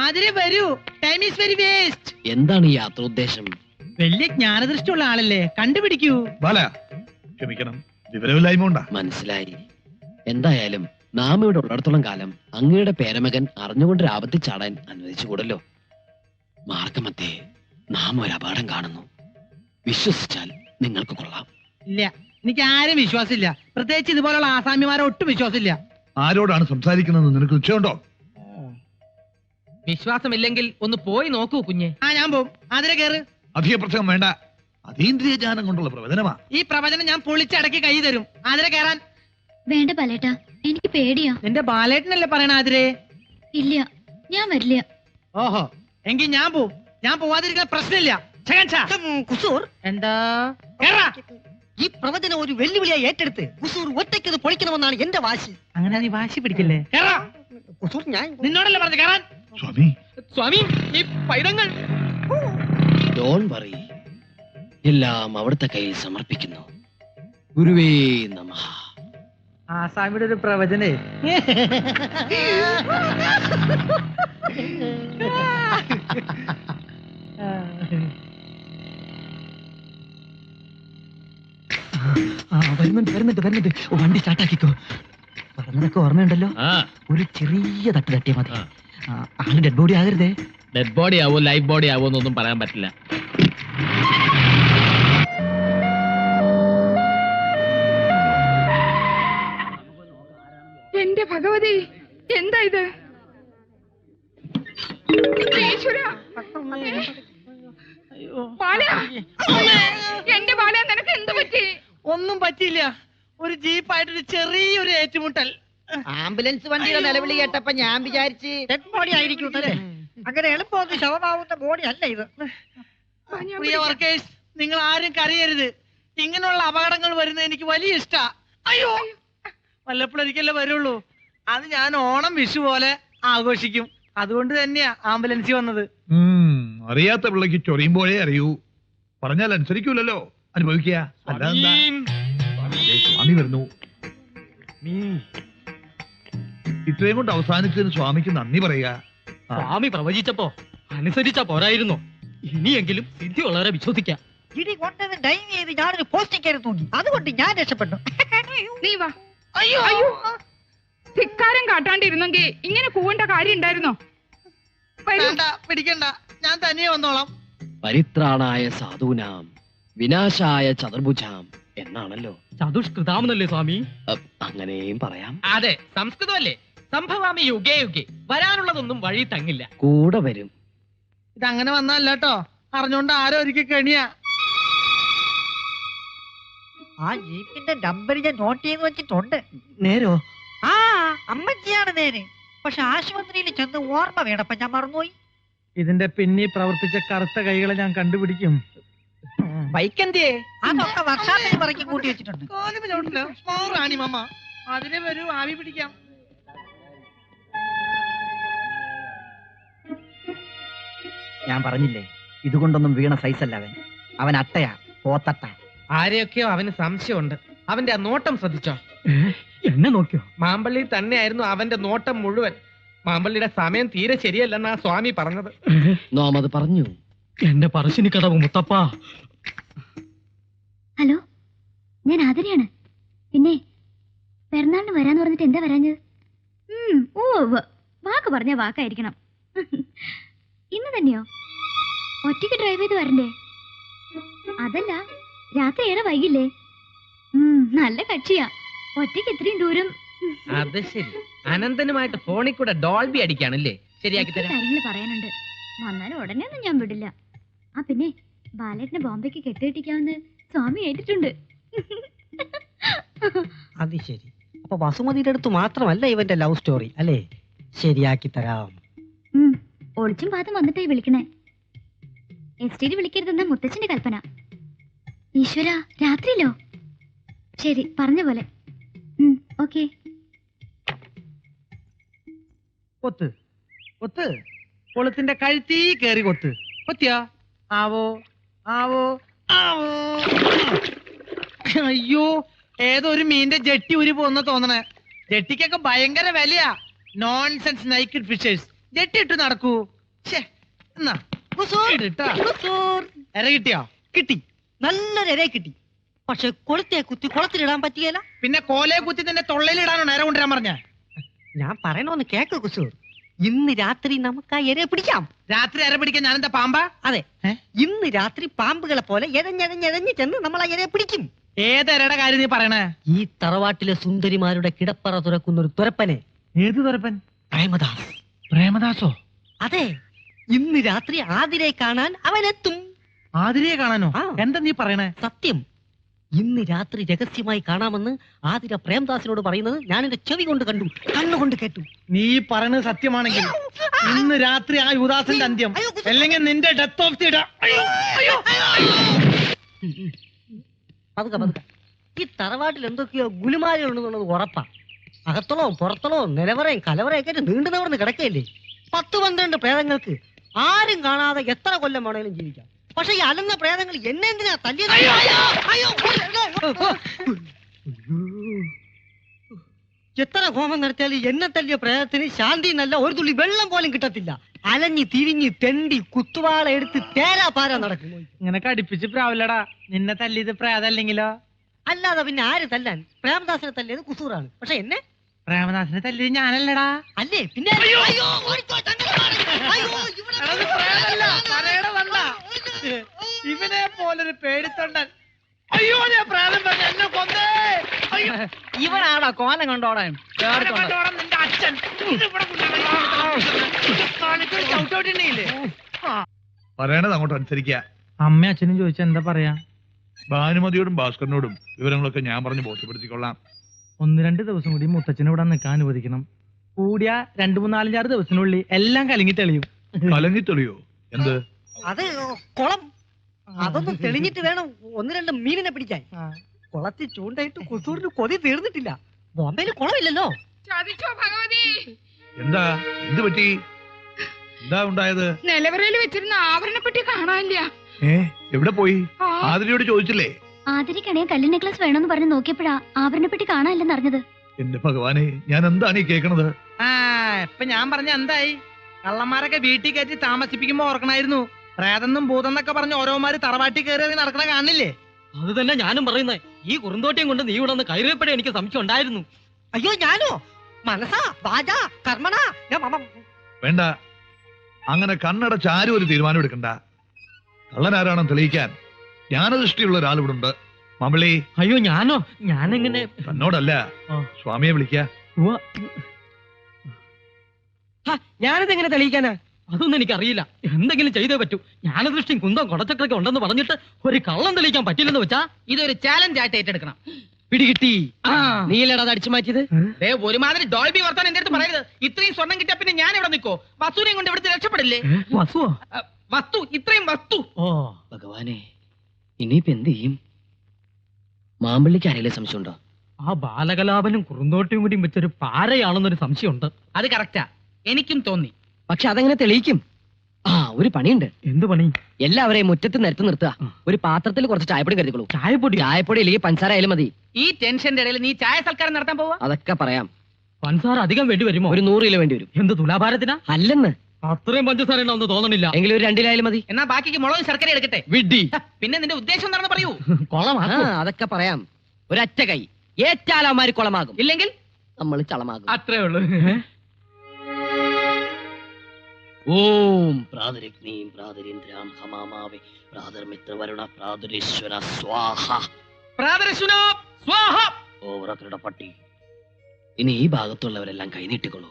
അതിനെ വരൂ. Time is very waste. എന്താണ് ഈ യാത്രോദ്ദേശം? വലിയ ജ്ഞാനദൃഷ്ടിയുള്ള ആളല്ലേ, കണ്ടുപിടിക്കൂ. ബാല, ക്ഷമിക്കണം, വിവരമില്ലായ്മ ഉണ്ടാ. മനസ്സിലായി. എന്തായാലും നാം ഇവിടെ ഉള്ളിടത്തോളം കാലം അങ്ങയുടെ പേരമകൻ അറിഞ്ഞുകൊണ്ട് ആപത്തിൽ ചാടാൻ അനുവദിച്ചുകൂടല്ലോ. മാർഗമധ്യേ നാം ഒരു അപകടം കാണുന്നു. വിശ്വസിച്ചാൽ നിങ്ങൾക്ക് കൊള്ളാം. ഇല്ല, എനിക്ക് ആരും വിശ്വാസമില്ല. പ്രത്യേകിച്ച് ഇതുപോലുള്ള ആസാമിമാരെ ഒട്ടും വിശ്വാസമില്ല. ആരോടാണ് സംസാരിക്കുന്നത് നിനക്ക് നിശ്ചയമുണ്ടോ? വിശ്വാസമില്ലെങ്കിൽ ഒന്ന് പോയി നോക്കൂ കുഞ്ഞെ. ഞാൻ പോവും. അതിനെ കേറ്. അധിക പ്രസംഗം വേണ്ട. അതീന്ദ്രിയ ജ്ഞാനം കൊണ്ടുള്ള പ്രവചനമാ. ഈ പ്രവചനം ഞാൻ പൊളിച്ചടക്കി കൈ തരും. അതിനെ കേറാൻ വേണ്ട ബാലേട്ടാ, എനിക്ക് പേടിയാ. നിന്റെ ബാലേട്ടനല്ലേ പറയണ അതിരെ? ഇല്ല, ഞാൻ വരില്ല. ഓഹോ, എങ്കിൽ ഞാൻ പോവും. ഞാൻ പോവാതിരിക്കുന്ന പ്രശ്നമില്ല. കുസൂർ, എന്താ കേറാ. ഈ പ്രവചനം ഒരു വെല്ലുവിളിയായി ഏറ്റെടുത്ത് കുസൂർ ഒറ്റയ്ക്ക് ഇത് പൊളിക്കണമെന്നാണ് എന്റെ വാശി. അങ്ങനെ നീ വാശി പിടിക്കില്ലേ? കേറാ. കുസൂർ, ഞാൻ നിന്നോടല്ലേ പറഞ്ഞു കേറാൻ? സ്വാമി, സ്വാമി, ഈ പൈതങ്ങൾ ഡോൺ വറി, എല്ലാം അവിടുത്തെ കയ്യിൽ സമർപ്പിക്കുന്നു. ഗുരുവേ നമഃ. ആസാമിയുടെ ഒരു പ്രവചനേ. വരുന്നുണ്ട്. വണ്ടി സ്റ്റാർട്ടാക്കിക്കോ. പറഞ്ഞതൊക്കെ ഓർമ്മയുണ്ടല്ലോ. ഒരു ചെറിയ തട്ട് തട്ടിയാ മതി. ആള് ഡെഡ് ബോഡി ആകരുതേ. ഡെഡ് ബോഡി ആവോ ലൈഫ് ബോഡി ആവോ എന്നൊന്നും പറയാൻ പറ്റില്ല. എന്റെ ഭഗവതി, എന്താ ഇത്? ഈശ്വരാ, ബാല, എന്റെ ബാല, നിനക്ക് എന്ത് പറ്റി? ഒന്നും പറ്റിയില്ല. ഒരു ജീപ്പായിട്ടൊരു ചെറിയൊരു ഏറ്റുമുട്ടൽ. ആംബുലൻസ് വണ്ടിയുടെ നിലവിളി കേട്ടപ്പോ ഞാൻ വിചാരിച്ച് ഡെഡ് ബോഡി ആയിരിക്കും. അങ്ങനെ എളുപ്പമൊന്നും ശവമാവുന്ന ബോഡി അല്ല ഇത്. പ്രിയ വർക്കേഴ്സ്, നിങ്ങൾ ആരും കരയരുത്. ഇങ്ങനെയുള്ള അപകടങ്ങൾ വരുന്നത് എനിക്ക് വലിയ ഇഷ്ടാ. അയ്യോ, വല്ലപ്പോഴൊരിക്കലേ വരുള്ളൂ. അത് ഞാൻ ഓണം വിഷു പോലെ ആഘോഷിക്കും. അതുകൊണ്ട് തന്നെയാ ആംബുലൻസിൽ വന്നത്. അറിയാത്ത പിള്ളക്ക് ചൊറിയുമ്പോഴേ അറിയൂ. പറഞ്ഞാൽ അനുസരിക്കൂലല്ലോ. അനുഭവിക്കുക. അല്ലാതെന്താ? സ്വാമി വരുന്നു. ഇത്രയും കൊണ്ട് അവസാനിച്ചതിന് സ്വാമിക്ക് നന്ദി പറയുക. സ്വാമി പ്രവചിച്ചപ്പോ അനുസരിച്ചാ പോരായിരുന്നോ? ഇനിയെങ്കിലും സിദ്ധിയുള്ളവരെ വിശ്വസിക്കാം. ഇടി കൊണ്ടത് ഡൈവ് ചെയ്ത് ഞാനൊരു പോസ്റ്റിംഗ് കയറി തൂങ്ങി. അതുകൊണ്ട് ഞാൻ രക്ഷപ്പെട്ടു. നീ വാ. അയ്യോ, ധിക്കാരം കാട്ടാണ്ടിരുന്നെങ്കിൽ ഇങ്ങനെ കൂവേണ്ട കാര്യം ഉണ്ടായിരുന്നോ? വേണ്ട, പിടിക്കണ്ട, ഞാൻ തനിയെ വന്നോളാം. പരിത്രാണായ സാധൂനാം വിനാശായ ചതുർഭുജാം എന്നാണല്ലോ. ചതുഷ്കൃതാമെന്നല്ലേ സ്വാമി? അങ്ങനെയും പറയാം. അതെ, സംസ്കൃതമല്ലേ. സംഭവാമി യുഗേ യുഗേ. വരാനുള്ളതൊന്നും വഴി തങ്ങില്ല, കൂടെ വരും. ഇതങ്ങനെ വന്നല്ല കേട്ടോ. അറിഞ്ഞോണ്ട് ആരോ ഒരിക്കൽ കെണിയാ. ആ ജീപ്പിന്റെ നമ്പർ ഞാൻ നോട്ട് ചെയ്ത് വെച്ചിട്ടുണ്ട്. നേരോ? ആ, അമ്മച്ചിയാണ് നേരെ. പക്ഷെ ആശുപത്രിയിൽ ചെന്ന് ഓർമ്മ വേണപ്പ ഞാൻ മറന്നുപോയി. ഇതിന്റെ പിന്നിൽ പ്രവർത്തിച്ച കറുത്ത കൈകളെ ഞാൻ കണ്ടുപിടിക്കും. ബൈക്കെന്തിയേ? അതൊക്കെ വർഷാപ്പിൽ പറക്കി കൂട്ടി വെച്ചിട്ടുണ്ട്. അതിനെ വരൂ, ആവി പിടിക്കാം. ഞാൻ പറഞ്ഞില്ലേ, ഇതുകൊണ്ടൊന്നും വീണ സൈസല്ല അവൻ. അവൻ അട്ടയാ, പോത്തട്ട. ആരെയൊക്കെയോ അവന് സംശയമുണ്ട്. അവന്റെ ആ നോട്ടം ശ്രദ്ധിച്ചോ? എന്നെ നോക്കിയോ? മാമ്പള്ളി തന്നെയായിരുന്നു അവന്റെ നോട്ടം മുഴുവൻ. മാമ്പള്ളിയുടെ സമയം തീരെ ശരിയല്ലെന്നാ സ്വാമി പറഞ്ഞത്. നാം അത് പറഞ്ഞു. എന്റെ പറശ്ശിനി കടവ് മുത്തപ്പ. ഹലോ, ഞാൻ ആതിരയാണ്. പിന്നെ പിറന്നാളിന് വരാന്ന് പറഞ്ഞിട്ട് എന്താ വരാഞ്ഞത്? ഓ, വാക്ക് പറഞ്ഞ വാക്കായിരിക്കണം. ഇന്ന് തന്നെയോ? ഒറ്റയ്ക്ക് ഡ്രൈവ് ചെയ്ത് വരണ്ടേ? അതല്ല, രാത്രി ഏറെ വൈകില്ലേ? നല്ല കക്ഷിയാ. ഒറ്റയ്ക്ക് ഇത്രയും ദൂരം. അത് ശരി, അനന്തനുമായിട്ട് ഫോണിൽ കൂടെ ഡോൾബി അടിക്കാണല്ലേ? ശരിയാക്കി തരാം. കാര്യങ്ങൾ പറയാനുണ്ട്. വന്നാലും ഉടനെ ഒന്നും ഞാൻ വിടില്ല. ആ പിന്നെ ബാലേട്ടനെ ബോംബെക്ക് കെട്ടിയിട്ടിക്കാമെന്ന് സ്വാമി ഏറ്റിട്ടുണ്ട്. അത് ശരി. അപ്പൊ വസുമതിയുടെ അടുത്ത് മാത്രമല്ല ഇവന്റെ ലവ് സ്റ്റോറി അല്ലേ? ശരിയാക്കി തരാം. ഒളിച്ചും പാത്തും വന്നിട്ടായി വിളിക്കണേ. എസ്റ്റേറ്റ് വിളിക്കരുതെന്ന മുത്തച്ഛന്റെ കൽപ്പന. ഈശ്വര, രാത്രിയിലോ? ശരി, പറഞ്ഞ പോലെ. ഓക്കെ. കൊത്ത് കൊത്ത്, കൊളുത്തിന്റെ കഴുത്തീ കേറി കൊത്ത്. കൊത്തിയാ? ആവോ ആവോ ആവോ. അയ്യോ, ഏതോ ഒരു മീനിന്റെ ജെട്ടി ഊരി പോകുന്ന തോന്നണേ. ജെട്ടിക്കൊക്കെ ഭയങ്കര വിലയാ. Nonsense naked fishers. ജെട്ടി ഇട്ട് നടക്കൂ. ഛേ, എന്നാ ഇട്ടാ. ഇര കിട്ടിയോ? കിട്ടി, നല്ലൊരു ഇരയെ കിട്ടി. പക്ഷെ കൊളുത്തെ കുത്തി കുളത്തിലിടാൻ പറ്റിയല്ല. പിന്നെ കോലയെ കുത്തി നിന്റെ തൊള്ളയിലിടാനോ നേരെ കൊണ്ടുവരാൻ പറഞ്ഞ? ഞാൻ പറയണോന്ന് കേക്ക് കുസൂർ. ഇന്ന് രാത്രി നമുക്ക് ആ ഇരയെ പിടിക്കാം. രാത്രി ഇര പിടിക്കാൻ ഞാനെന്താ പാമ്പാ? അതെ, ഇന്ന് രാത്രി പാമ്പുകളെ പോലെ എഴഞ്ഞെഴഞ്ഞെഴഞ്ഞ് ചെന്ന് നമ്മൾ ആ ഇരയെ പിടിക്കും. ഏതരയുടെ കാര്യം നീ പറയണേ? ഈ തറവാട്ടിലെ സുന്ദരിമാരുടെ കിടപ്പറ തുറക്കുന്ന ഒരു തുരപ്പനെ. ഏത് തുരപ്പൻ? പ്രേമദാസ്. പ്രേമദാസോ? അതെ, ഇന്ന് രാത്രി ആതിരെ കാണാൻ അവനെത്തും. ആതിരയെ കാണാനോ? ആ. എന്താ നീ പറയണേ? സത്യം, ഇന്ന് രാത്രി രഹസ്യമായി കാണാമെന്ന് ആതിര പ്രേംദാസിനോട് പറയുന്നത് ഞാൻ എന്റെ ചെവി കൊണ്ട് കണ്ടു, കണ്ണുകൊണ്ട് കേട്ടു. നീ പറയണത് സത്യമാണെങ്കിൽ ഇന്ന് രാത്രി ആ യുദാസിന്റെ അന്ത്യം, അല്ലെങ്കിൽ നിന്റെ ഡെത്ത് ഓഫ് ദി പതുക്കെ പതുക്കെ. ഈ തറവാട്ടിൽ എന്തൊക്കെയോ ഗുലുമാലുണ്ടെന്നുള്ളത് ഉറപ്പാ. അകത്തളവും പുറത്തളവും നിലവറയും കലവറയൊക്കെ ആയിട്ട് നീണ്ടു നിവർന്ന് കിടക്കയില്ലേ. 10-12 പ്രേതങ്ങൾക്ക് ആരും കാണാതെ എത്ര കൊല്ലം വേണേലും ജീവിക്കാം. പക്ഷെ ഈ അലന്ന പ്രേതങ്ങൾ എന്നെ എന്തിനാ തല്ലിയത്? എത്ര ഹോമം നടത്തിയാലും എന്നെ തല്ലിയ പ്രേതത്തിന് ശാന്തി എന്നല്ല ഒരു തുള്ളി വെള്ളം പോലും കിട്ടത്തില്ല. അലഞ്ഞി തിരിഞ്ഞ് തെണ്ടി കുത്തുവാള എടുത്ത് തേരാ പാരാ നടക്കും. ഇങ്ങനെ കടിപ്പിച്ച് പ്രാവില്ലടാ. നിന്നെ തല്ലിയത് പ്രേതല്ലെങ്കിലോ? അല്ലാതെ പിന്നെ ആര് തല്ലാൻ? പ്രേമദാസിനെ തല്ലിയത് കുസൂറാണ്. പക്ഷെ എന്നെ പ്രേമദാസിനെ തല്ലിയത് ഞാനല്ലടാ. അല്ലേ പിന്നെ? ഇവനെ പോലൊരു പേടിത്തൊണ്ടൻ. അയ്യോ, ഞാൻ പ്രേതം പറഞ്ഞു എന്നെ കൊന്നേ. ഇവനാടാ കോലം കണ്ടോടാൻ. നിന്റെ അച്ഛൻ ചവിട്ടോട്ടില്ലേ? പറയണത് അങ്ങോട്ട് അനുസരിക്ക. അമ്മ അച്ഛനും ചോദിച്ചാ എന്താ പറയാ? ഭാനുമതിയോടും ഭാസ്കരനോടും വിവരങ്ങളൊക്കെ ഞാൻ പറഞ്ഞ് ബോധ്യപ്പെടുത്തിക്കൊള്ളാം. 1-2 ദിവസം കൂടി മുത്തച്ഛനെ ഇവിടെ നിൽക്കാൻ അനുവദിക്കണം. കൂടിയ 2-3-4-6 ദിവസത്തിനുള്ളിൽ എല്ലാം കലങ്ങി തെളിയും. കലങ്ങി തെളിയോ? എന്ത്? അത് കുളം. അതൊന്നും തെളിഞ്ഞിട്ട് വേണം 1-2 മീനിനെ പിടിക്കാൻ. കുളത്തിൽ ചൂണ്ടായിട്ട് കുസൂറിന് കൊതി തീർന്നിട്ടില്ല. ബോംബെയിൽ കുളമില്ലല്ലോ. ചതിച്ചോ ഭഗവതി. എന്താ? എന്ത് പറ്റി? എന്താ ഉണ്ടായത്? നിലവറയിൽ വെച്ചിരുന്ന ആഭരണപ്പെട്ടി കാണാനില്ല. എവിടെ പോയി? ആതിരയോട് ചോദിച്ചില്ലേ? ആതിരക്കണേ കല്ല് നെക്ലസ് വേണമെന്ന് പറഞ്ഞ് നോക്കിയപ്പോഴാ ആഭരണപ്പെട്ടി കാണാനില്ലെന്ന് അറിഞ്ഞത്. എന്റെ ഭഗവാനെ, ഞാൻ എന്താണ് ഈ കേൾക്കണത്? ഇപ്പൊ ഞാൻ പറഞ്ഞ എന്തായി? കള്ളന്മാരൊക്കെ വീട്ടിൽ കയറ്റി താമസിപ്പിക്കുമ്പോ ഓർക്കണായിരുന്നു. പ്രേതെന്നും ഭൂതെന്നൊക്കെ പറഞ്ഞ് ഓരോമാര് തറവാട്ടി കയറി നടക്കണ കാണില്ലേ? അത് തന്നെ ഞാനും പറയുന്നത്. ഈ കുറുന്തോട്ടിയും കൊണ്ട് നീ ഇവിടെ നിന്ന് കയറിയപ്പോഴേ എനിക്ക് സംശയം ഉണ്ടായിരുന്നു. അയ്യോ, ഞാനോ? മനസ്സാ വാചാ കർമ്മണാ. വേണ്ട, അങ്ങനെ കണ്ണടച്ച് ആരും ഒരു തീരുമാനം എടുക്കണ്ട. കള്ളനാരാണെന്ന് തെളിയിക്കാൻ ജ്ഞാനദൃഷ്ടിയുള്ള ഒരാൾ ഇവിടെ ഉണ്ട്. മാമ്പള്ളി. അയ്യോ, ഞാനോ? ഞാനെങ്ങനെ? തന്നോടല്ല, സ്വാമിയെ വിളിക്ക. ഞാനിതെങ്ങനെ തെളിയിക്കാനാ? അതൊന്നും എനിക്കറിയില്ല. എന്തെങ്കിലും ചെയ്തേ പറ്റൂ. ജ്ഞാനദൃഷ്ടിയും കുന്തം കൊടച്ചക്രൊക്കെ ഉണ്ടെന്ന് പറഞ്ഞിട്ട് ഒരു കള്ളം തെളിയിക്കാൻ പറ്റില്ലെന്ന് വെച്ചാ ഇതൊരു ചാലഞ്ച് ആയിട്ട് ഏറ്റെടുക്കണം. പിടികിട്ടി. നീലടാ അത് അടിച്ചു മാറ്റിയത്. ഒരുമാതിരി ഡോൾബി വർത്താനം എന്റെ അടുത്ത് പറയരുത്. ഇത്രയും സ്വർണം കിട്ടിയ പിന്നെ ഞാൻ ഇവിടെ നിൽക്കോ? വസ്തുവിനെയും കൊണ്ട് ഇവിടുത്തെ രക്ഷപ്പെടില്ലേ? വസുവോ? വസ്തു, ഇത്രയും വസ്തു. ഓ ഭഗവാനെ, ഇനിയിപ്പോ എന്ത് ചെയ്യും? മാമ്പള്ളിക്ക് ആരെങ്കിലും സംശയമുണ്ടോ? ആ ബാലകലാപനും കുറുന്തോട്ടിയും കൂടി വെച്ചൊരു പാരയാണെന്നൊരു സംശയമുണ്ട്. അത് കറക്റ്റാ, എനിക്കും തോന്നി. പക്ഷെ അതെങ്ങനെ തെളിയിക്കും? ഒരു പണിയുണ്ട്. എന്ത് പണി? എല്ലാവരെയും മുറ്റത്ത് നിരത്തി നിർത്തുക. ഒരു പാത്രത്തിൽ കുറച്ച് ചായപ്പൊടി കരുതിക്കോളൂ. ചായപ്പൊടി അല്ലെങ്കിൽ പഞ്ചസാര ആയാലും മതി. ഈ ടെൻഷന്റെ ഇടയിൽ നീ ചായ സൽക്കാരം നടത്താൻ പോവാ? അതൊക്കെ പറയാം. പഞ്ചസാര അധികം വേണ്ടി വരുമോ? ഒരു 100 കിലോ വേണ്ടി വരും. എന്ത് തുലാഭാരത്തിനാ? അല്ലെന്ന്. അത്രയും പഞ്ചസാര ഉണ്ടോന്ന് തോന്നണില്ല. എങ്കിലും ഒരു 2 കിലോ ആയാലും മതി. എന്നാ ബാക്കിക്ക് മുളകും ശർക്കര എടുക്കട്ടെ. വിഡ്ഢി. പിന്നെ നിന്റെ ഉദ്ദേശം എന്താണെന്ന് പറയൂ. കൊളമാ? അതൊക്കെ പറയാം. ഒരൊറ്റ കൈ ഏറ്റാലമാര് കുളമാകും, ഇല്ലെങ്കിൽ നമ്മൾ ചളമാകും. അത്രേ ഉള്ളൂ. ഓം പ്രാതരഗ്നീം പ്രാതരീന്ദ്രാം ഹമാമാവേ പ്രാതർമിത്രവരുണ പ്രാതരീശ്വര സ്വാഹ. പ്രാതരശുനോ സ്വാഹ. ഓവറക്കരുടെ പട്ടി. ഇനി ഈ ഭാഗത്തുള്ളവരെല്ലാം കൈനീട്ടിക്കൊള്ളൂ.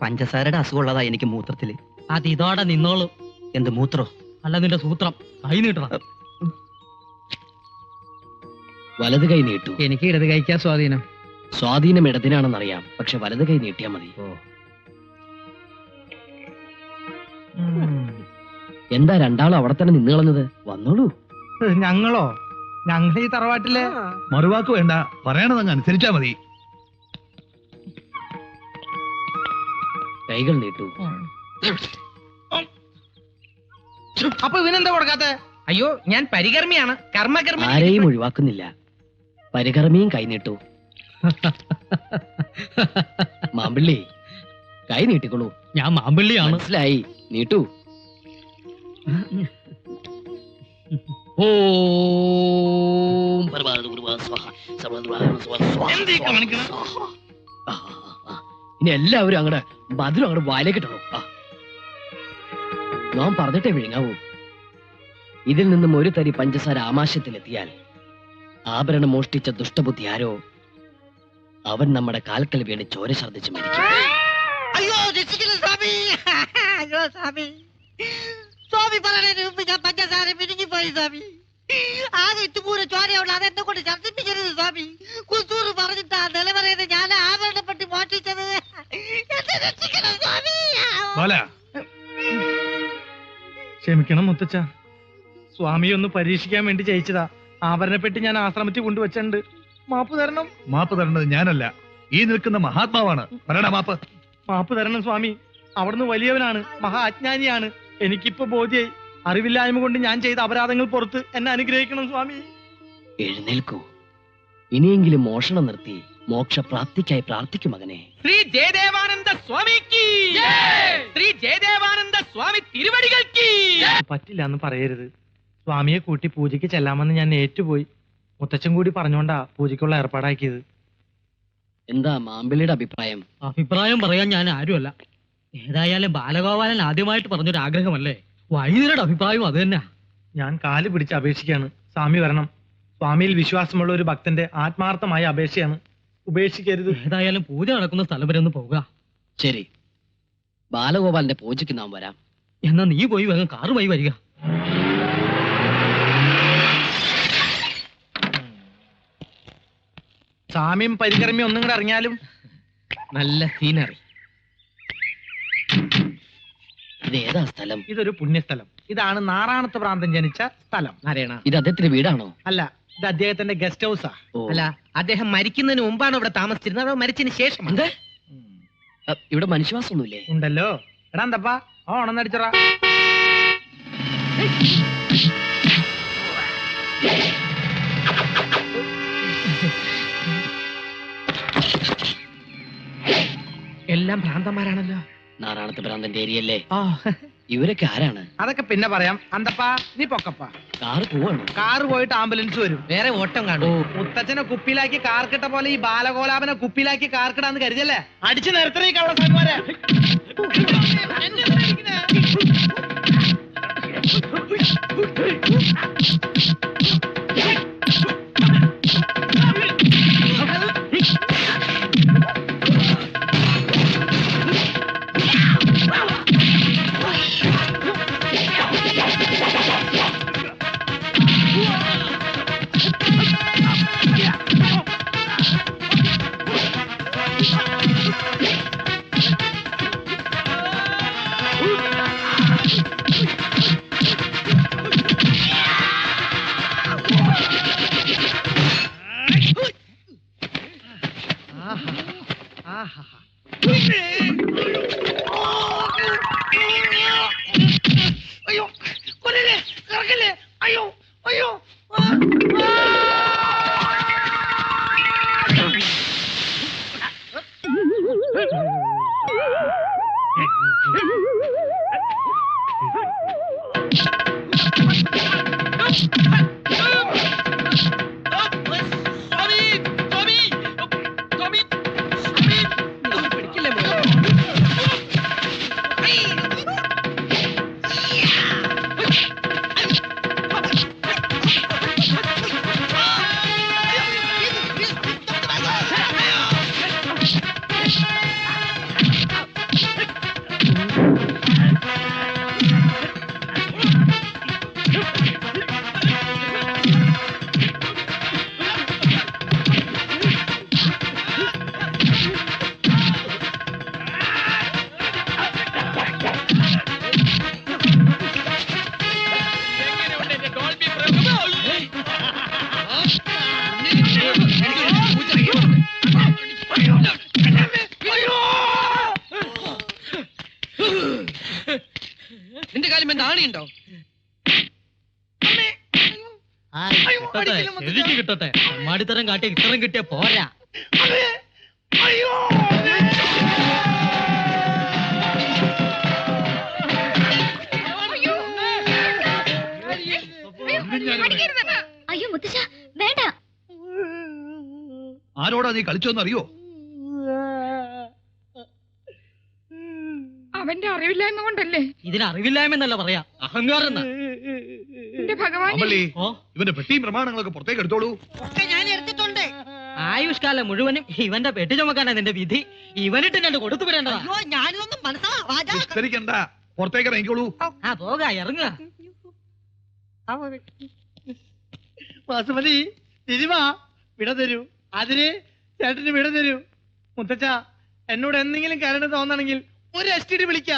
പഞ്ചസാരയുടെ അസുഖമുള്ളതാ എനിക്ക് മൂത്രത്തില്. അത് ഇതോടെ നിന്നോളൂ. എന്ത് മൂത്രോ? അല്ല, നിന്റെ സൂത്രം. കൈ നീട്ടണം. വലത് കൈ നീട്ടു. എനിക്ക് ഇടത് കഴിക്കാൻ സ്വാധീനം. സ്വാധീനം ഇടതിനാണെന്നറിയാം, പക്ഷെ വലത് കൈ നീട്ടിയാ മതി. എന്താ രണ്ടാളും അവിടെ തന്നെ നിന്ന് കളഞ്ഞത്? വന്നോളൂ. ഞങ്ങളോ? ഞങ്ങൾ ഈ തറവാട്ടിലെ മറുവാക്ക് വേണ്ട, പറയണതങ്ങ് അനുസരിച്ചാ മതി. കൈകൾ നീട്ടു. അപ്പൊ ഇവനെന്താ കൊടുക്കാത്ത? അയ്യോ, ഞാൻ പരികർമ്മിയാണ്, കർമ്മകർമ്മി. ആരെയും ഒഴിവാക്കുന്നില്ല. പരികർമ്മിയും കൈ നീട്ടു. മാമ്പിള്ളി കൈ നീട്ടിക്കൊള്ളൂ. ഞാൻ മാമ്പിള്ളിയാണ്. മനസ്സിലായി, നീട്ടു. ഓം ഇനി എല്ലാവരും അങ്ങടെ ബദലും അങ്ങോട്ട് വായിലേക്ക് ഇട്ടണോ. നാം പറഞ്ഞിട്ടേ വിഴുങ്ങാവൂ. ഇതിൽ നിന്നും ഒരു തരി പഞ്ചസാര ആമാശയത്തിലെത്തിയാൽ ആഭരണം മോഷ്ടിച്ച ദുഷ്ടബുദ്ധി ആരോ അവൻ നമ്മുടെ കാൽക്കൽ വീണ് ചോര ഛർദ്ദിച്ച് മരിക്കും. അയ്യോ രക്ഷിക്കണം സ്വാമി. അയ്യോ സ്വാമി, സ്വാമി പറയുന്നതിന് മുമ്പ് ഞാൻ പഞ്ചസാര പിരിഞ്ഞുപോയി സ്വാമി. ആകെ ഇട്ടുപൂര ചോരയുള്ള അതെന്നെ കൊണ്ട് ഛർദ്ദിപ്പിക്കരുത് സ്വാമി. കുസൂറ് പറഞ്ഞിട്ടാ നിലവറയത് ഞാൻ ആഭരണപ്പെട്ട് മോഷ്ടിച്ചത്. എന്നെ രക്ഷിക്കണം സ്വാമി. ബാല, ക്ഷമിക്കണം മുത്തച്ഛ, സ്വാമി ഒന്ന് പരീക്ഷിക്കാൻ വേണ്ടി ജയിച്ചതാ. ആഭരണപ്പെട്ടി ഞാൻ ആശ്രമത്തിൽ കൊണ്ടുവച്ചിട്ടുണ്ട്. മാപ്പ് തരണം. മാപ്പ് തരേണ്ടത് ഞാനല്ല, ഈ നിൽക്കുന്ന മഹാത്മാവാണ്. പറയണ മാപ്പ്. മാപ്പ് തരണം സ്വാമി. അവിടുന്ന് വലിയവനാണ്, മഹാ അജ്ഞാനിയാണ്. എനിക്കിപ്പോ ബോധ്യായി. അറിവില്ലായ്മ കൊണ്ട് ഞാൻ ചെയ്ത അപരാധങ്ങൾ പുറത്ത് എന്നെ അനുഗ്രഹിക്കണം സ്വാമി. എഴുന്നേൽക്കൂ. ഇനിയെങ്കിലും മോഷണം നിർത്തി മോക്ഷപ്രാപ്തിക്കായി പ്രാർത്ഥിക്കും മകനെ. ശ്രീ ജയദേവാനന്ദ സ്വാമിക്ക്, ശ്രീ ജയദേവാനന്ദ സ്വാമി തിരുവടികൾക്ക്. പറ്റില്ല എന്ന് പറയരുത്. സ്വാമിയെ കൂട്ടി പൂജയ്ക്ക് ചെല്ലാമെന്ന് ഞാൻ ഏറ്റുപോയി. മുത്തച്ഛൻ കൂടി പറഞ്ഞോണ്ടാ പൂജയ്ക്കുള്ള ഏർപ്പാടാക്കിയത്. എന്താ മാമ്പിളിയുടെ അഭിപ്രായം? അഭിപ്രായം പറയാൻ ഞാൻ ആരുമല്ല. ഏതായാലും ബാലഗോപാലൻ ആദ്യമായിട്ട് പറഞ്ഞൊരു ആഗ്രഹമല്ലേ. വൈദ്യരുടെ അഭിപ്രായം അത് തന്നെ. ഞാൻ കാല് പിടിച്ച് അപേക്ഷിക്കാണ്, സ്വാമി വരണം. സ്വാമിയിൽ വിശ്വാസമുള്ള ഒരു ഭക്തന്റെ ആത്മാർത്ഥമായ അപേക്ഷയാണ്. ഉപേക്ഷിക്കരുത്. ഏതായാലും പൂജ നടക്കുന്ന സ്ഥലം വരെ ഒന്ന് പോവുക. ശരി, ബാലഗോപാലിന്റെ പൂജയ്ക്ക് നാം വരാം. എന്നാ നീ പോയി വേഗം കാറുമായി വരിക. സ്വാമിയും പരികർമ്മിയും ഒന്നും കൂടെ അറിഞ്ഞാലും. നല്ല സീനറി. ഇത് ഏതാ സ്ഥലം? ഇതൊരു പുണ്യസ്ഥലം. ഇതാണ് നാറാണത്ത് ഭ്രാന്തൻ ജനിച്ച സ്ഥലം. നാരായണ, ഇത് അദ്ദേഹത്തിന്റെ വീടാണോ? അല്ല, ഇത് അദ്ദേഹത്തിന്റെ ഗസ്റ്റ് ഹൗസാ. ഓ, അല്ല, അദ്ദേഹം മരിക്കുന്നതിന് മുമ്പാണ് ഇവിടെ താമസിച്ചിരുന്നത്, അതോ മരിച്ചതിന് ശേഷം? എന്ത്? ഇവിടെ മനുഷ്യവാസമൊന്നുമില്ലേ? ഉണ്ടല്ലോ. എടാ എന്തപ്പാ ഓണം നടിച്ചറ. എല്ലാം ഭ്രാന്തന്മാരാണല്ലോ. നാറാണത്ത് ഭ്രാന്തന്റെ ഏരിയല്ലേ? ഓ, ഇവരൊക്കെ ആരാണ്? അതൊക്കെ പിന്നെ പറയാം. അന്തപ്പാ നീ പൊക്കപ്പാ. കാറ് പോവാണോ? കാറ് പോയിട്ട് ആംബുലൻസ് വരും. വേറെ ഓട്ടം കാണും. മുത്തച്ഛനെ കുപ്പിയിലാക്കി കാർക്കിട്ട പോലെ ഈ ബാലഗോലാപനെ കുപ്പിയിലാക്കി കാർക്കിടാന്ന് കരുതല്ലേ. അടിച്ചു നിർത്തണ ഈ കള്ളന്മാരെ. അയ്യോ, കൊല്ലല്ലേ, കറക്കല്ലേ, അയ്യോ അയ്യോ. നിന്റെ കാലം എന്താ ആണിയുണ്ടോ? അയ്യോ കിട്ടട്ടെ, ശരിക്ക് കിട്ടട്ടെ. അമ്മാടിത്തരം കാട്ടി ഇത്തരം കിട്ടിയ പോരാ. അയ്യോ അയ്യോ മുത്തശ്ശ വേണ്ട. ആരോടാ നീ കളിച്ചോന്നറിയോ? അവന്റെ അറിവില്ലായ്മ കൊണ്ടല്ലേ? ഇതിന് അറിവില്ലായ്മ എന്നല്ല പറയാ, അഹങ്കാരം എന്നാ. എന്റെ ഭഗവാൻ, അമലി, ഇവന്റെ പെട്ടിയും പ്രമാണങ്ങളൊക്കെ പുറത്തേക്ക് എടുത്തോളൂ. ഞാൻ എടുത്തിട്ടുണ്ട്. ആയുഷ്കാലം മുഴുവനും ഇവന്റെ പെട്ടി ചുമക്കാനാ നിന്റെ വിധി. ഇവനിട്ട് രണ്ട് കൊടുത്തു വിടേണ്ടതാ. അയ്യോ ഞാനിതൊന്നും മനസ്സിലാവാ. വിസ്തരിക്കണ്ട, പുറത്തേക്ക് ഇറങ്ങിക്കോളൂ. ആ പോക, ഇറങ്ങുക. വാസുമതി തിരുമ വിട തരൂ. അതിന് ചേട്ടന് വിട തരൂ. മുത്തച്ഛ എന്നോട് എന്തെങ്കിലും കരണ്ട് തോന്നണെങ്കിൽ ഒരു STD വിളിക്ക.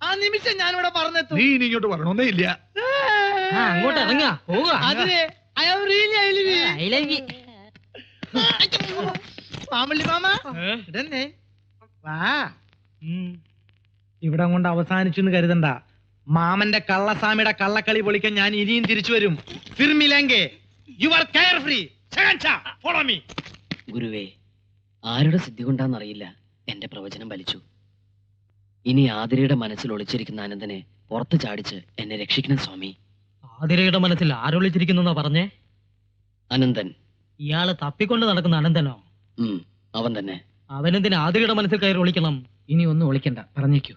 ആ നിമിഷം ഞാനിവിടെ പറഞ്ഞെത്തും. നീ ഇനി ഇങ്ങോട്ട് വരണോന്നേ ഇല്ല. ആ അങ്ങോട്ട് ഇറങ്ങുക, പോവുക. അതിന് I am really I love you. I love you. മാമല്ലി മാമ ഇടന്നെ വാ. ഇവിടം കൊണ്ട് അവസാനിച്ചു എന്ന് കരുതണ്ട. മാമന്റെ കള്ളസ്വാമിയുടെ കള്ളക്കളി പൊളിക്കാൻ ഞാൻ ഇനിയും തിരിച്ചു വരും. You are carefree. Follow me. ഗുരുവേ, ആരുടെ സിദ്ധി കൊണ്ടാന്നറിയില്ല എന്റെ പ്രവചനം വലിച്ചു. ഇനി ആതിരയുടെ മനസ്സിൽ ഒളിച്ചിരിക്കുന്ന അനന്തനെ പുറത്ത് ചാടിച്ച് എന്നെ രക്ഷിക്കണം സ്വാമി. ആതിരയുടെ മനസ്സിൽ ആരൊളിച്ചിരിക്കുന്ന പറഞ്ഞേ? അനന്തൻ. ഇയാള് തപ്പിക്കൊണ്ട് നടക്കുന്ന അനന്തനോ? അവൻ തന്നെ. അവനെന്തിന് ആതിരയുടെ മനസ്സിൽ കയറി ഒളിക്കണം? ഇനി ഒന്നും ഒളിക്കണ്ട, പറഞ്ഞേക്കൂ.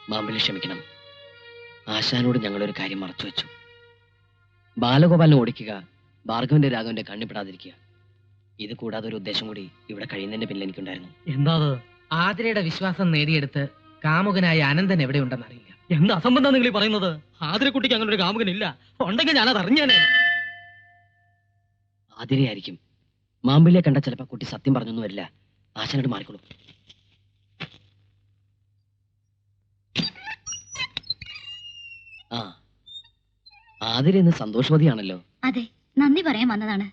മാമ്പലി ക്ഷമിക്കണം. ആശാനോട് ഞങ്ങളൊരു കാര്യം മറച്ചു വെച്ചു. ബാലഗോപാലിനെ ഓടിക്കുക, ഭാർഗവന്റെ രാഘവന്റെ കണ്ണിപ്പെടാതിരിക്കുക. ഇത് കൂടാതെ ഒരു ഉദ്ദേശം കൂടി ഇവിടെ കഴിയുന്നതിന്റെ പിന്നിൽ എനിക്കുണ്ടായിരുന്നു. എന്താ അത്? ആതിരയുടെ വിശ്വാസം നേടിയെടുത്ത് കാമുകനായ അനന്തൻ എവിടെ ഉണ്ടെന്ന് അറിയില്ല. എന്ത് അസംബന്ധം നിങ്ങൾ ഈ പറയുന്നത്? ആതിരക്കുട്ടിക്ക് അങ്ങനെ ഒരു കാമുകനില്ല. ഉണ്ടെങ്കിൽ ഞാനത് അറിഞ്ഞാനേ. ആതിരയായിരിക്കും. മാമ്പലിയെ കണ്ട ചിലപ്പോ കുട്ടി സത്യം പറഞ്ഞൊന്നും വരില്ല. ആശാനോട് മാറിക്കോളൂ. ആ, ആതിര ഇന്ന് സന്തോഷവതിയാണല്ലോ. അതെ, നന്ദി പറയാൻ വന്നതാണ്.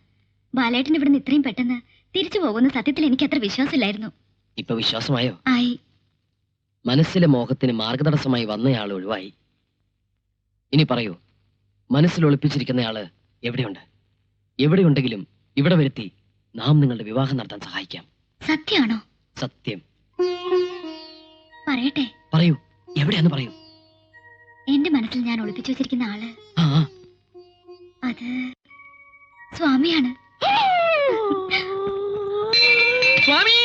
ബാലേട്ടൻ ഇവിടുന്ന് ഇത്രയും പെട്ടെന്ന് തിരിച്ചു പോകുന്ന സത്യത്തിൽ എനിക്ക് അത്ര വിശ്വാസമില്ലായിരുന്നു. ഇപ്പൊ വിശ്വാസമായോ? ആയി. മനസ്സിലെ മോഹത്തിന് മാർഗതടസ്സമായി വന്നയാൾ ഒഴിവായി. ഇനി പറയൂ, മനസ്സിൽ ഒളിപ്പിച്ചിരിക്കുന്നയാള് എവിടെയുണ്ട്? എവിടെയുണ്ടെങ്കിലും ഇവിടെ വരുത്തി നാം നിങ്ങളുടെ വിവാഹം നടത്താൻ സഹായിക്കാം. സത്യമാണോ? സത്യം. പറയട്ടെ? പറയൂ, എവിടെയാന്ന് പറയൂ. എന്റെ മനസ്സിൽ ഞാൻ ഒളിപ്പിച്ചു വെച്ചിരിക്കുന്ന ആള് ആ, അത് സ്വാമിയാണ്. സ്വാമി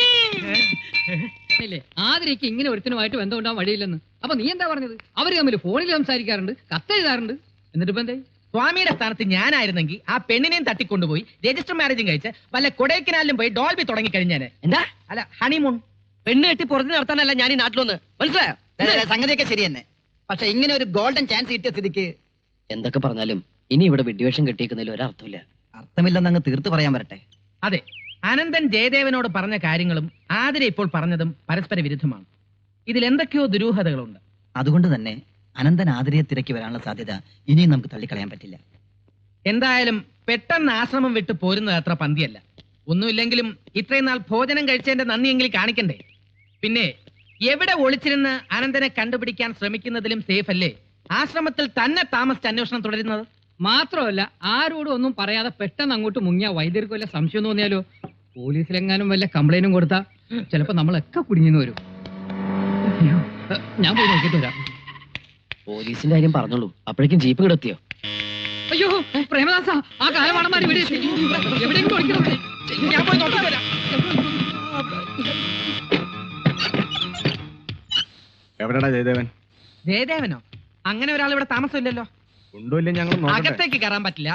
ആതിരയ്ക്ക് ഇങ്ങനെ ഒരുത്തനുമായിട്ട് ബന്ധമുണ്ടാവാൻ വഴിയില്ലെന്ന്. അപ്പൊ നീ എന്താ പറഞ്ഞത്? അവര് തമ്മിൽ ഫോണിൽ സംസാരിക്കാറുണ്ട്, കത്തെഴുതാറുണ്ട്. എന്നിട്ട് ഇപ്പൊ എന്തായി? സ്വാമിയുടെ സ്ഥാനത്ത് ഞാനായിരുന്നെങ്കിൽ ആ പെണ്ണിനെയും തട്ടിക്കൊണ്ടുപോയി രജിസ്റ്റർ മാരേജും കഴിച്ച് വല്ല കൊടൈക്കനാലിലും പോയി ഡോൾബി തുടങ്ങി കഴിഞ്ഞാന്. എന്താ? അല്ല, ഹണിമൂൺ. പെണ്ണ് കെട്ടി പുറത്ത് നടത്താനല്ല ഞാൻ ഈ നാട്ടിലൊന്ന്, മനസ്സിലായോ? സംഗതിയൊക്കെ ശരി തന്നെ. പക്ഷെ ഇങ്ങനെ ഒരു ഗോൾഡൻ ചാൻസ് കിട്ടിയ സ്ഥിതിക്ക് എന്തൊക്കെ പറഞ്ഞാലും ഇനി ഇവിടെ വിഡ്വേഷം കെട്ടിയിരിക്കുന്നതിൽ ഒരർത്ഥമില്ല. അർത്ഥമില്ലെന്ന് അങ്ങ് തീർത്ത് പറയാൻ വരട്ടെ. അതെ, അനന്തൻ ജയദേവനോട് പറഞ്ഞ കാര്യങ്ങളും ആതിര ഇപ്പോൾ പറഞ്ഞതും പരസ്പര വിരുദ്ധമാണ്. ഇതിൽ എന്തൊക്കെയോ ദുരൂഹതകളുണ്ട്. അതുകൊണ്ട് തന്നെ അനന്തൻ ആതിരയെ തിരക്കി വരാനുള്ള സാധ്യത ഇനിയും നമുക്ക് തള്ളിക്കളയാൻ പറ്റില്ല. എന്തായാലും പെട്ടെന്ന് ആശ്രമം വിട്ട് പോരുന്നത് അത്ര പന്തിയല്ല. ഒന്നുമില്ലെങ്കിലും ഇത്രയും നാൾ ഭോജനം കഴിച്ചതിന്റെ നന്ദിയെങ്കിലും കാണിക്കണ്ടേ? പിന്നെ എവിടെ ഒളിച്ചിരുന്ന് അനന്തനെ കണ്ടുപിടിക്കാൻ ശ്രമിക്കുന്നതിലും സേഫ് അല്ലേ ആശ്രമത്തിൽ തന്നെ താമസിച്ച് അന്വേഷണം തുടരുന്നത്? മാത്രമല്ല, ആരോടും ഒന്നും പറയാതെ പെട്ടെന്ന് അങ്ങോട്ട് മുങ്ങിയ വൈദ്യർക്ക് വല്ല സംശയം തോന്നിയാലോ? പോലീസിലെങ്ങാനും വല്ല കംപ്ലൈന്റും കൊടുത്താ ചിലപ്പോ നമ്മളൊക്കെ കുടുങ്ങിന്ന് വരും. ഞാൻ പോയി നോക്കിട്ട് വരാം. പോലീസിന്റെ കാര്യം പറഞ്ഞോളൂ, അപ്പോഴേക്കും ജീപ്പ് കിടത്തിയോ? അയ്യോ പ്രേമദാസ, ആ കാലമാണന്മാർ ഇവിടെ എത്തി. എവിടെയെങ്കിലും ഒളിക്കണം. ഞാൻ പോയി നോക്കിട്ട് വരാം. എവിടെടാ ജയദേവൻ? ജയദേവനോ? അങ്ങനെ ഒരാൾ ഇവിടെ താമസമില്ലല്ലോ. ഉണ്ടോ ഞങ്ങൾ അകത്തേക്ക് കയറാൻ പറ്റില്ല.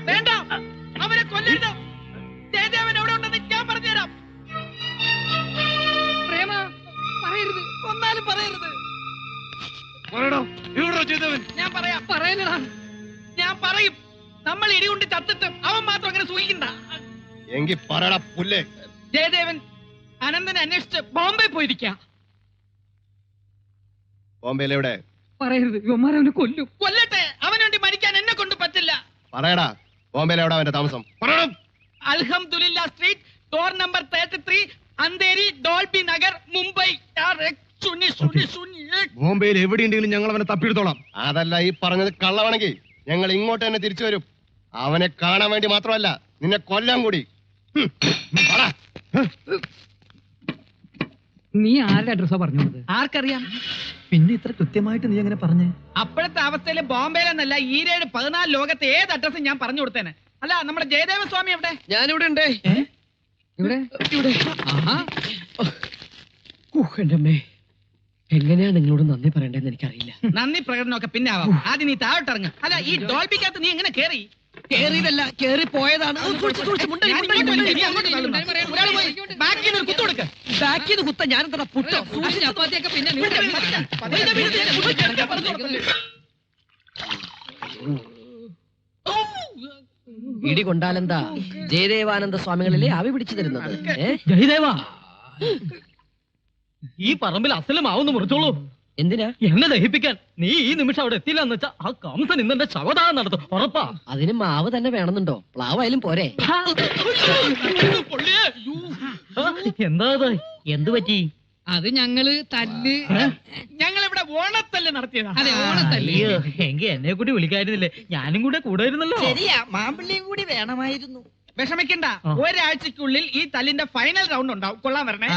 വേണ്ട, അവരെ കൊല്ലരുത്. ജയദേവൻ എവിടെ ഉണ്ടെന്ന് ഞാൻ പറഞ്ഞുതരാം. പ്രേമ പറയരുത്. കൊന്നാലും പറയരുത്. ഞാൻ പറയാം. പറയലടാ. ഞാൻ പറയും. നമ്മൾ ഇടികൊണ്ട് ചത്തിട്ട് അവൻ മാത്രം അങ്ങനെ സൂഹിക്കണ്ട. എങ്കി പറയടാ പുല്ലേ. ജയദേവൻ അനന്തനെ അന്വേഷിച്ച് ബോംബെ പോയിരിക്കുക. ബോംബെയിൽ എവിടെ? പറയരുത്, ഇവന്മാരവനെ കൊല്ലും. കൊല്ലട്ടെ, അവന് വേണ്ടി മരിക്കാൻ എന്നെ കൊണ്ട് പറ്റില്ല. പറയടാ, ബോംബെയിൽ എവിടെ അവന്റെ താമസം? പറയണം. അൽഹംദുലില്ലാ street, door number 33, Andheri, Dolby Nagar, Mumbai. ബോംബെയിൽ എവിടെയുണ്ടെങ്കിലും ഞങ്ങൾ അവനെ തപ്പിയെടുത്തോളാം. അതല്ല, ഈ പറഞ്ഞത് കള്ളമാണെങ്കിൽ ഞങ്ങൾ ഇങ്ങോട്ട് തന്നെ തിരിച്ചു വരും. അവനെ കാണാൻ വേണ്ടി മാത്രമല്ല, നിന്നെ കൊല്ലാൻ കൂടി. നീ ആരുടെ അഡ്രസ്സാ പറഞ്ഞത്? ആർക്കറിയാം? പിന്നെ ഇത്ര കൃത്യമായിട്ട് നീ എങ്ങനെ പറഞ്ഞേ? അപ്പോഴത്തെ അവസ്ഥയിൽ ബോംബെയിലെന്നല്ല, ഈരേഴ് 14 ലോകത്തെ ഏത് അഡ്രസ്സും ഞാൻ പറഞ്ഞു കൊടുത്തേനെ. അല്ല, നമ്മുടെ ജയദേവ സ്വാമി എവിടെ? ഞാനിവിടെ ഉണ്ട്. ഇവിടെ ആഹാ. എന്റെ അമ്മേ, എങ്ങനെയാ നിങ്ങളോട് നന്ദി പറയണ്ടെന്ന് എനിക്കറിയില്ല. നന്ദി പ്രകടനമൊക്കെ പിന്നെ ആവാം. ആദ്യം നീ താഴോട്ടിറങ്ങ. അല്ല, ഈ ഡോൾബിക്കകത്ത് നീ എങ്ങനെ കേറി? കേറിയതല്ല, കേറി പോയതാണ്. ബാക്കിൽ കുത്ത ഞാൻ എന്താ പുട്ടോ ചപ്പാത്തിയൊക്കെ പിന്നെ ഇടി കൊണ്ടാലെന്താ ജയദേവാനന്ദ സ്വാമികളിലെ ആവി പിടിച്ചു തരുന്നത്. ജയദേവാ, ഈ പറമ്പിൽ അസലമാവുന്ന മുറിച്ചോളൂ. എന്തിനാ? എന്നെ ദഹിപ്പിക്കാൻ. നീ ഈ നിമിഷം അവിടെ എത്തില്ല എന്ന് വെച്ചാ ആ കംസൻ ഇന്നെന്റെ ശവദാനം നടത്തും. ഉറപ്പാ. അതിന് മാവ് തന്നെ വേണമെന്നുണ്ടോ? പ്ലാവായാലും പോരെ? എന്താ എന്തു പറ്റി? അത് ഞങ്ങള് തല്ല്. ഞങ്ങൾ ഇവിടെ ഓണത്തല്ല് നടത്തിയതാ. അതെ, ഓണത്തല്ല്. അയ്യോ, എങ്കി എന്നെ കൂടി വിളിക്കായിരുന്നില്ലേ? ഞാനും കൂടെ കൂടായിരുന്നല്ലോ. ശരിയാ, മാമ്പിള്ളിയും കൂടി വേണമായിരുന്നു. വിഷമിക്കണ്ട, ഒരാഴ്ചക്കുള്ളിൽ ഈ തല്ലിന്റെ ഫൈനൽ റൗണ്ട് ഉണ്ടാവും. കൊള്ളാൻ വരണേ.